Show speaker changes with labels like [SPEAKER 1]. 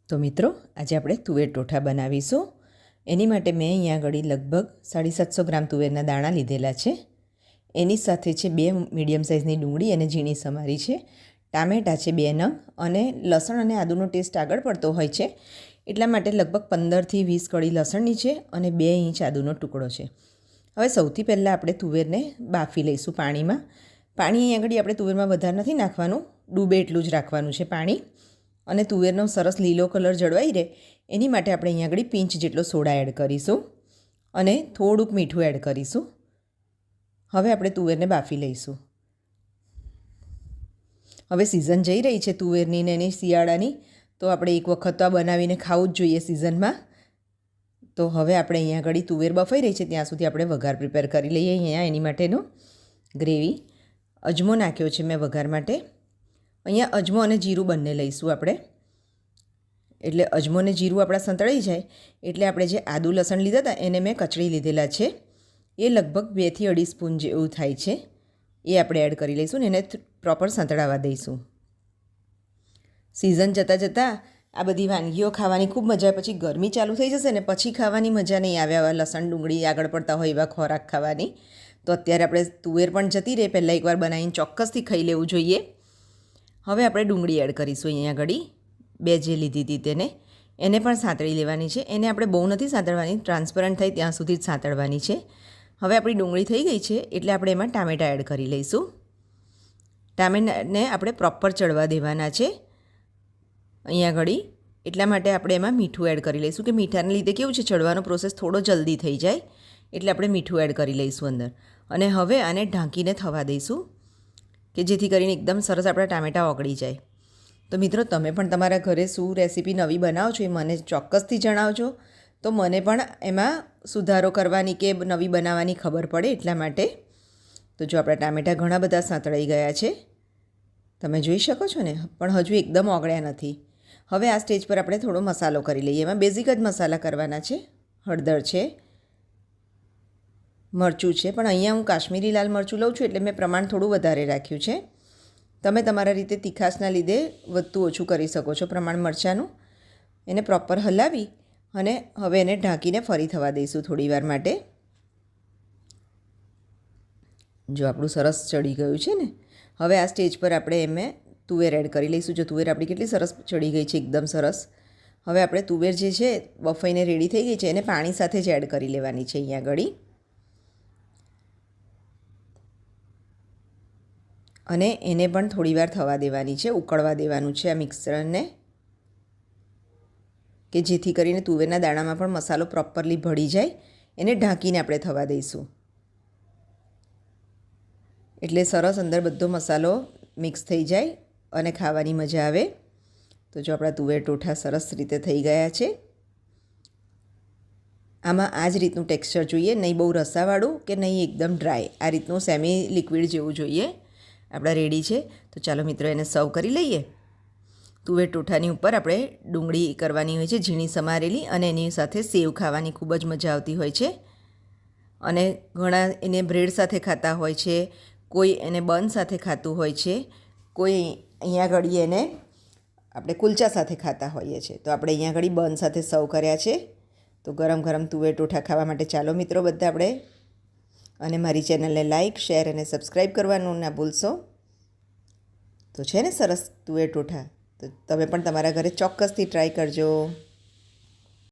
[SPEAKER 1] તો મિત્રો આજે આપણે તુવેર ટોઠા બનાવીશું. એની માટે મેં અહીંયા આગળ લગભગ 750 ગ્રામ તુવેરના દાણા લીધેલા છે. એની સાથે છે 2 મીડિયમ સાઇઝની ડુંગળી અને ઝીણી સમારી છે, ટામેટાં છે 2 નંગ, અને લસણ અને આદુનો ટેસ્ટ આગળ પડતો હોય છે એટલા માટે લગભગ 15થી 20 કળી લસણની છે અને 2 ઇંચ આદુનો ટુકડો છે. હવે સૌથી પહેલાં આપણે તુવેરને બાફી લઈશું પાણીમાં. પાણી અહીંયા આગળ આપણે તુવેરમાં વધારે નથી નાખવાનું, ડૂબે એટલું જ રાખવાનું છે પાણી. અને તુવેરનો સરસ લીલો કલર જળવાઈ રહે એની માટે આપણે અહીંયા આગળ પિંચ જેટલો સોડા એડ કરીશું અને થોડુંક મીઠું એડ કરીશું. હવે આપણે તુવેરને બાફી લઈશું. હવે સિઝન જઈ રહી છે તુવેરની ને એની શિયાળાની, તો આપણે એક વખત તો આ બનાવીને ખાવું જ જોઈએ સિઝનમાં. તો હવે આપણે અહીંયા આગળ તુવેર બફાઈ રહી છે ત્યાં સુધી આપણે વઘાર પ્રિપેર કરી લઈએ. અહીંયા એની માટેનો ગ્રેવી અજમો નાખ્યો છે મેં વઘાર માટે. અહીંયા અજમો અને જીરું બંને લઈશું આપણે. એટલે અજમો અને જીરું આપણા સંતળાઈ જાય એટલે આપણે જે આદુ લસણ લીધા હતા એને મેં કચડી લીધેલા છે. એ લગભગ 2 થી 2.5 સ્પૂન જેવું થાય છે. એ આપણે એડ કરી લઈશું ને એને પ્રોપર સંતળાવા દઈશું. સિઝન જતાં જતાં આ બધી વાનગીઓ ખાવાની ખૂબ મજા આવે. પછી ગરમી ચાલુ થઈ જશે ને પછી ખાવાની મજા નહીં આવે આવા લસણ ડુંગળી આગળ પડતા હોય એવા ખોરાક ખાવાની. તો અત્યારે આપણે તુવેર પણ જતી રહે, પહેલાં એકવાર બનાવીને ચોક્કસથી ખાઈ લેવું જોઈએ. હવે આપણે ડુંગળી એડ કરીશું. અહીંયા આગળ 2 જે લીધી હતી એને પણ સાંતળી લેવાની છે. એને આપણે બહુ નથી સાંતળવાની, ટ્રાન્સપરન્ટ થાય ત્યાં સુધી જ સાંતળવાની છે. હવે આપણી ડુંગળી થઈ ગઈ છે એટલે આપણે એમાં ટામેટાં એડ કરી લઈશું. ટામેટાને આપણે પ્રોપર ચડવા દેવાના છે અહીંયા આગળ. એટલા માટે આપણે એમાં મીઠું એડ કરી લઈશું કે મીઠાને લીધે કેવું છે ચડવાનો પ્રોસેસ થોડો જલ્દી થઈ જાય એટલે આપણે મીઠું એડ કરી લઈશું અંદર. અને હવે આને ઢાંકીને થવા દઈશું કે જેથી કરીને એકદમ સરસ આપણા ટામેટાં ઓગળી જાય. તો મિત્રો તમે પણ તમારા ઘરે શું રેસીપી નવી બનાવો છો એ મને ચોક્કસથી જણાવજો, તો મને પણ એમાં સુધારો કરવાની કે નવી બનાવવાની ખબર પડે એટલા માટે. તો જો આપણા ટામેટાં ઘણા બધા સાંતળાઈ ગયા છે, તમે જોઈ શકો છો ને, પણ હજુ એકદમ ઓગળ્યા નથી. હવે આ સ્ટેજ પર આપણે થોડો મસાલો કરી લઈએ. એમાં બેઝિક જ મસાલા કરવાના છે. હળદર છે, મરચું છે, પણ અહીંયા હું કાશ્મીરી લાલ મરચું લઉં છું એટલે મેં પ્રમાણ થોડું વધારે રાખ્યું છે. તમે તમારા રીતે તીખાશના લીધે વધતું ઓછું કરી શકો છો પ્રમાણ મરચાંનું. એને પ્રોપર હલાવી અને હવે એને ઢાંકીને ફરી થવા દઈશું થોડી વાર માટે. જો આપણું સરસ ચડી ગયું છે ને, હવે આ સ્ટેજ પર આપણે એમાં તુવેર એડ કરી લઈશું. જો તુવેર આપણી કેટલી સરસ ચડી ગઈ છે, એકદમ સરસ. હવે આપણે તુવેર જે છે બફાઈને રેડી થઈ ગઈ છે એને પાણી સાથે જ એડ કરી લેવાની છે અહીંયા આગળ. અને એને પણ થોડીવાર થવા દેવાની છે, ઉકળવા દેવાનું છે આ મિક્સરને, કે જેથી કરીને તુવેરના દાણામાં પણ મસાલો પ્રોપરલી ભળી જાય. એને ઢાંકીને આપણે થવા દઈશું એટલે સરસ અંદર બધો મસાલો મિક્સ થઈ જાય અને ખાવાની મજા આવે. તો જો આપણા તુવેર ટોઠા સરસ રીતે થઈ ગયા છે. આમાં આ જ રીતનું ટેક્સચર જોઈએ, નહીં બહુ રસાવાળું કે નહીં એકદમ ડ્રાય, આ રીતનું સેમી લિક્વિડ જેવું જોઈએ. આપણા રેડી છે. તો ચાલો મિત્રો એને સર્વ કરી લઈએ. તુવેર ટોઠાની ઉપર આપણે ડુંગળી કરવાની હોય છે ઝીણી સમારેલી, અને એની સાથે સેવ ખાવાની ખૂબ જ મજા આવતી હોય છે. અને ઘણા એને બ્રેડ સાથે ખાતા હોય છે, કોઈ એને બન સાથે ખાતું હોય છે, કોઈ અહીંયા આગળ એને આપણે કુલચા સાથે ખાતા હોઈએ છીએ. તો આપણે અહીંયા આગળ બન સાથે સર્વ કર્યા છે. તો ગરમ ગરમ તુવેર ટોઠા ખાવા માટે ચાલો મિત્રો બધા આપણે, અને મારી ચેનલને લાઇક, શેર અને સબસ્ક્રાઈબ કરવાનું ના ભૂલશો. તો છે ને સરસ તુવેર ટોઠા, તો તમે પણ તમારા ઘરે ચોક્કસથી ટ્રાય કરજો.